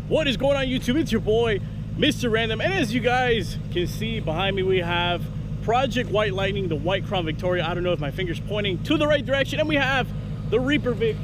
What is going on, YouTube? It's your boy Mr. Random, and as you guys can see behind me, we have Project White Lightning, the white Crown Victoria. I don't know if my finger's pointing to the right direction. And we have the Reaper Vic,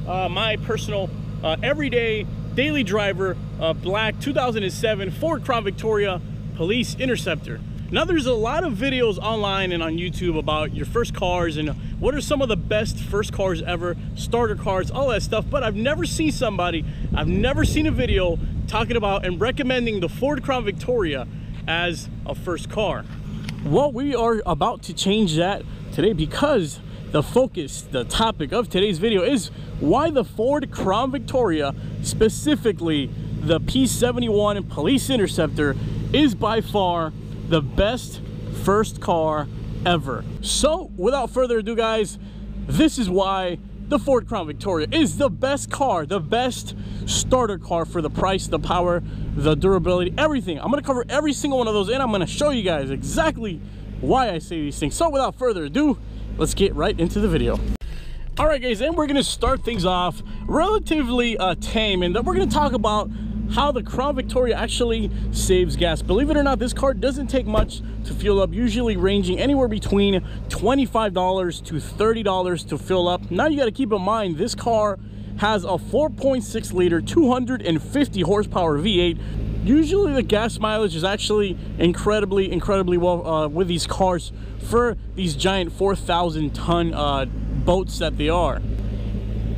my personal everyday daily driver, black 2007 Ford Crown Victoria Police Interceptor. Now, there's a lot of videos online and on YouTube about your first cars and what are some of the best first cars ever, starter cars, all that stuff. But I've never seen a video talking about and recommending the Ford Crown Victoria as a first car. Well, we are about to change that today because the focus, the topic of today's video is why the Ford Crown Victoria, specifically the P71 Police Interceptor, is by far the best first car ever. So without further ado, guys, this is why the Ford Crown Victoria is the best car, the best starter car for the price, the power, the durability, everything. I'm going to cover every single one of those, and I'm going to show you guys exactly why I say these things. So without further ado, let's get right into the video. All right, guys, and we're going to start things off relatively tame, and then we're going to talk about how the Crown Victoria actually saves gas. Believe it or not, this car doesn't take much to fuel up, usually ranging anywhere between $25 to $30 to fill up. Now you got to keep in mind, this car has a 4.6 liter 250 horsepower V8. Usually the gas mileage is actually incredibly well with these cars for these giant 4,000 ton boats that they are.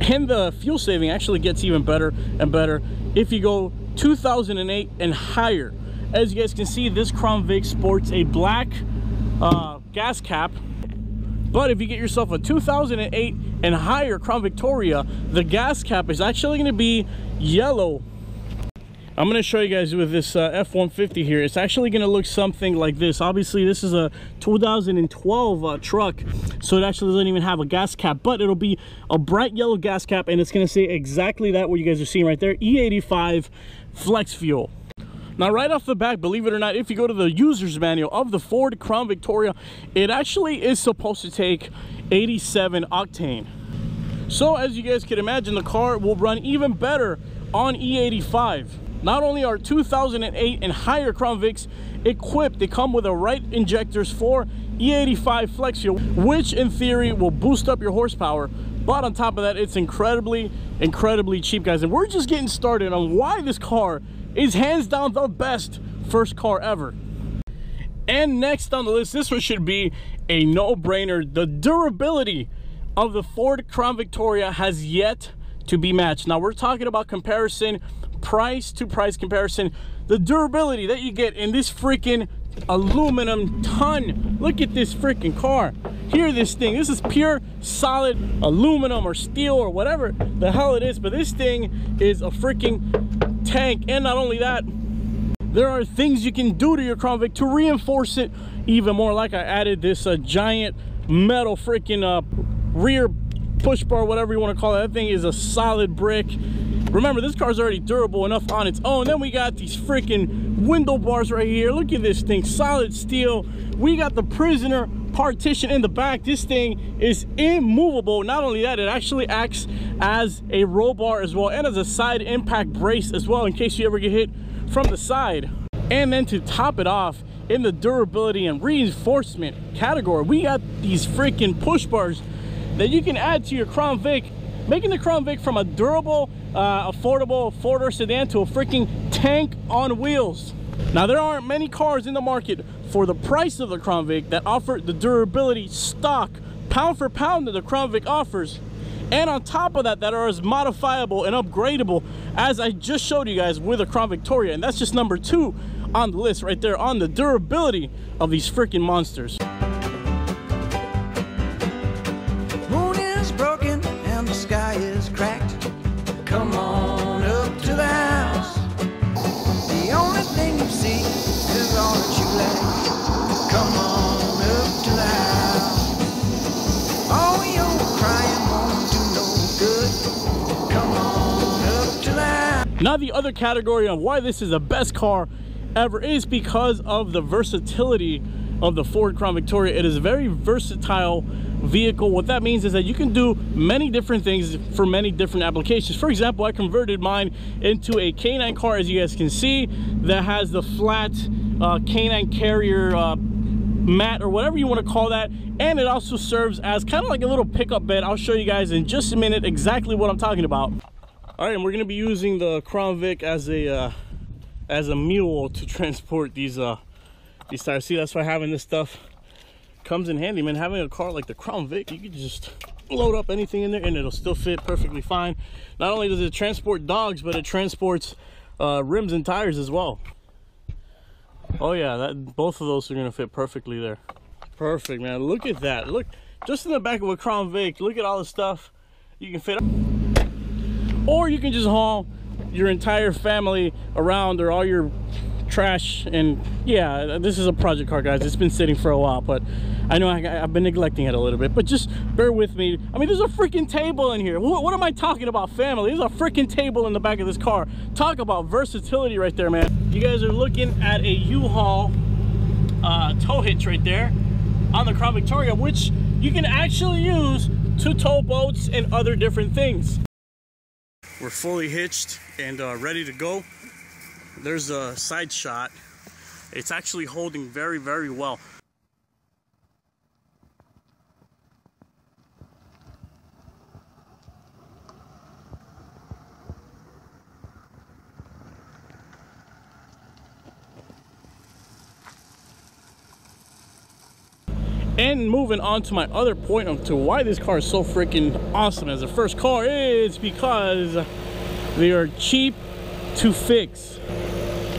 And the fuel saving actually gets even better and better if you go 2008 and higher. As you guys can see, this Crown Vic sports a black gas cap, but if you get yourself a 2008 and higher Crown Victoria, the gas cap is actually going to be yellow. I'm going to show you guys with this F-150 here. It's actually going to look something like this. Obviously, this is a 2012 truck, so it actually doesn't even have a gas cap, but it'll be a bright yellow gas cap, and it's going to say exactly that, what you guys are seeing right there, E85 Flex Fuel. Now, right off the bat, believe it or not, if you go to the user's manual of the Ford Crown Victoria, it actually is supposed to take 87 octane. So, as you guys can imagine, the car will run even better on E85. Not only are 2008 and higher Crown Vics equipped, they come with the right injectors for E85 Flex Fuel, which in theory will boost up your horsepower. But on top of that, it's incredibly cheap, guys. And we're just getting started on why this car is hands down the best first car ever. And next on the list, this one should be a no-brainer. The durability of the Ford Crown Victoria has yet to be matched. Now, we're talking about comparison, price to price comparison. The durability that you get in this freaking aluminum ton. Look at this freaking car. Hear this thing. This is pure solid aluminum or steel or whatever the hell it is, but this thing is a freaking tank. And not only that, there are things you can do to your Crown Vic to reinforce it even more. Like I added this giant metal freaking rear push bar, whatever you want to call it. That thing is a solid brick. Remember, this car's already durable enough on its own. Then we got these freaking window bars right here. Look at this thing, solid steel. We got the prisoner partition in the back. This thing is immovable. Not only that, it actually acts as a roll bar as well, and as a side impact brace as well, in case you ever get hit from the side. And then to top it off, in the durability and reinforcement category, we got these freaking push bars that you can add to your Crown Vic, making the Crown Vic from a durable, affordable four-door sedan to a freaking tank on wheels. Now, there aren't many cars in the market for the price of the Crown Vic that offer the durability stock, pound for pound, that the Crown Vic offers. And on top of that, that are as modifiable and upgradable as I just showed you guys with a Crown Victoria. And that's just number 2 on the list right there on the durability of these freaking monsters. Broken and the sky is cracked. Come on up to the house. The only thing you see is all that you lack. Come on up to the house. Oh, you're crying won't do no good. Come on up to the house. Now, the other category of why this is the best car ever is because of the versatility of the Ford Crown Victoria. It is a very versatile vehicle. What that means is that you can do many different things for many different applications. For example, I converted mine into a canine car, as you guys can see, that has the flat canine carrier mat, or whatever you want to call that, and it also serves as kind of like a little pickup bed. I'll show you guys in just a minute exactly what I'm talking about. All right, and we're going to be using the Crown Vic as a mule to transport these tires. See, that's why having this stuff comes in handy, man. Having a car like the Crown Vic, you can just load up anything in there and it'll still fit perfectly fine. Not only does it transport dogs, but it transports rims and tires as well. Oh yeah, both of those are gonna fit perfectly there. Perfect, man. Look at that. Look, just in the back of a Crown Vic, look at all the stuff you can fit up. Or you can just haul your entire family around, or all your trash. And yeah, this is a project car, guys. It's been sitting for a while, but I know I've been neglecting it a little bit, but just bear with me. I mean, there's a freaking table in here. What am I talking about, family? There's a freaking table in the back of this car. Talk about versatility right there, man. You guys are looking at a U-Haul tow hitch right there on the Crown Victoria, which you can actually use to tow boats and other different things. We're fully hitched and ready to go. There's a side shot. It's actually holding very, very well. And moving on to my other point of to why this car is so freaking awesome as a first car is because they are cheap to fix.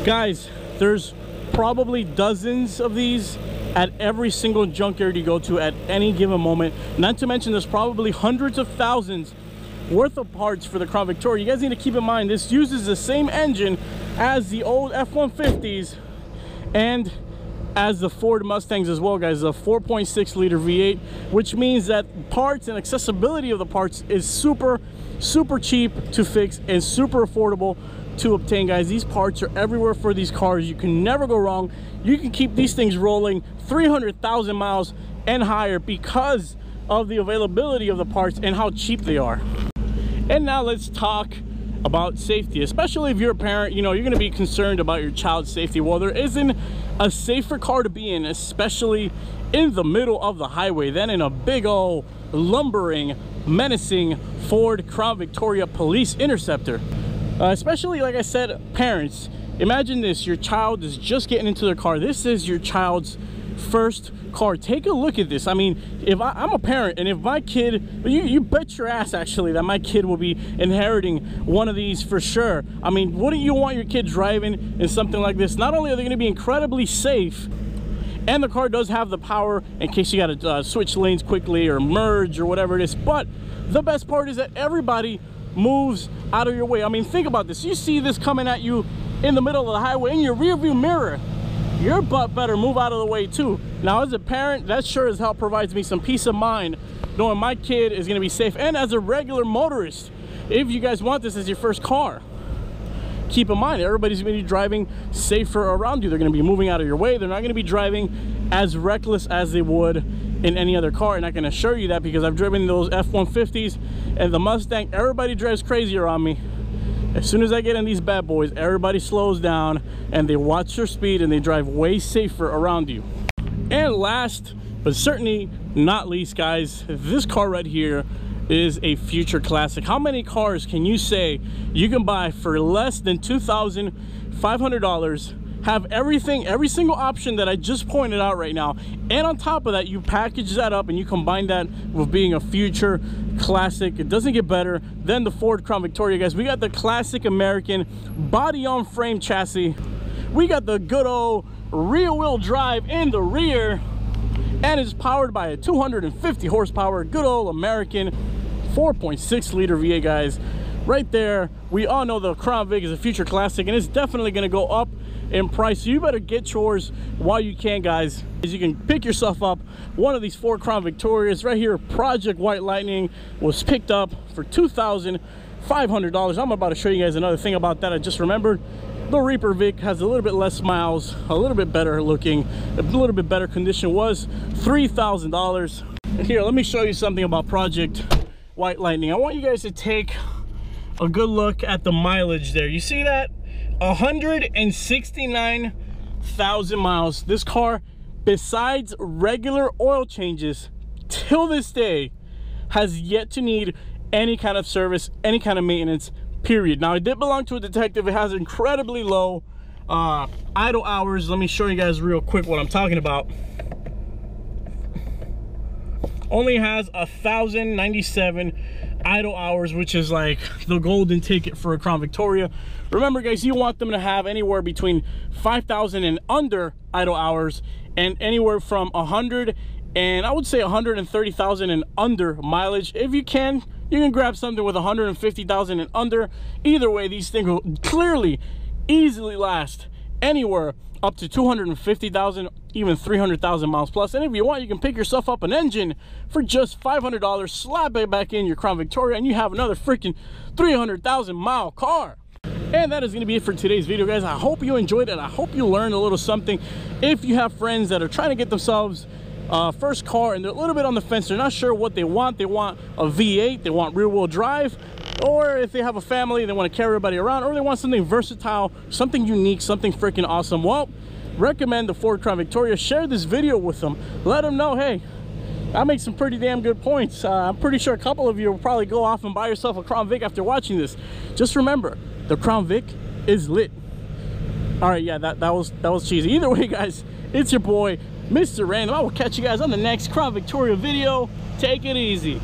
Guys, there's probably dozens of these at every single junkyard you go to at any given moment. Not to mention there's probably hundreds of thousands worth of parts for the Crown Victoria. You guys need to keep in mind this uses the same engine as the old F-150s and as the Ford Mustangs as well, guys. A 4.6 liter V8, which means that parts and accessibility of the parts is super cheap to fix and super affordable to obtain, guys. These parts are everywhere for these cars. You can never go wrong. You can keep these things rolling 300,000 miles and higher because of the availability of the parts and how cheap they are. And now let's talk about safety, especially if you're a parent. You know, you're going to be concerned about your child's safety. Well, there isn't a safer car to be in, especially in the middle of the highway, than in a big old lumbering, menacing Ford Crown Victoria Police Interceptor. Especially, like I said, parents, imagine this: your child is just getting into their car. This is your child's first car. Take a look at this. I mean, if I'm a parent, and if my kid, you bet your ass actually that my kid will be inheriting one of these for sure. I mean, wouldn't you want your kid driving in something like this? Not only are they going to be incredibly safe, and the car does have the power in case you got to switch lanes quickly or merge or whatever it is, but the best part is that everybody moves out of your way. I mean, think about this. You see this coming at you in the middle of the highway in your rear view mirror. Your butt better move out of the way too. Now, as a parent, that sure as hell provides me some peace of mind knowing my kid is going to be safe. And as a regular motorist, if you guys want this as your first car, keep in mind everybody's going to be driving safer around you. They're going to be moving out of your way. They're not going to be driving as reckless as they would in any other car. And I can assure you that because I've driven those F-150s and the Mustang. Everybody drives crazy around me. As soon as I get in these bad boys, everybody slows down and they watch their speed and they drive way safer around you. And last but certainly not least, guys, this car right here is a future classic. How many cars can you say you can buy for less than $2,500, have everything, every single option that I just pointed out right now, and on top of that you package that up and you combine that with being a future classic? It doesn't get better than the Ford Crown Victoria, guys. We got the classic American body on frame chassis. We got the good old rear wheel drive in the rear, and it's powered by a 250 horsepower good old American 4.6 liter V8, guys. Right there, we all know the Crown Vic is a future classic, and it's definitely going to go up in price, so you better get yours while you can, guys. As you can pick yourself up one of these Ford Crown Victorias right here. Project White Lightning was picked up for $2,500. I'm about to show you guys another thing about that I just remembered. The Reaper Vic has a little bit less miles, a little bit better looking, a little bit better condition. Was $3,000. And here, let me show you something about Project White Lightning. I want you guys to take a good look at the mileage there. You see that? 169,000 miles. This car, besides regular oil changes, till this day has yet to need any kind of service, any kind of maintenance, period. Now, it did belong to a detective. It has incredibly low idle hours. Let me show you guys real quick what I'm talking about. Only has 1,097 idle hours, which is like the golden ticket for a Crown Victoria. Remember, guys, you want them to have anywhere between 5,000 and under idle hours, and anywhere from 100 and I would say 130,000 and under mileage. If you can grab something with 150,000 and under. Either way, these things will clearly easily last anywhere up to 250,000, even 300,000 miles plus. And if you want, you can pick yourself up an engine for just $500, slap it back in your Crown Victoria, and you have another freaking 300,000 mile car. And that is going to be it for today's video, guys. I hope you enjoyed it. I hope you learned a little something. If you have friends that are trying to get themselves first car and they're a little bit on the fence, they're not sure what they want a V8, they want rear-wheel drive, or if they have a family, they want to carry everybody around, or they want something versatile, something unique, something freaking awesome, well, recommend the Ford Crown Victoria. Share this video with them. Let them know, hey, I make some pretty damn good points. I'm pretty sure a couple of you will probably go off and buy yourself a Crown Vic after watching this. Just remember, the Crown Vic is lit. All right, yeah, that was cheesy. Either way, guys, it's your boy, Mr. Random. I will catch you guys on the next Crown Victoria video. Take it easy.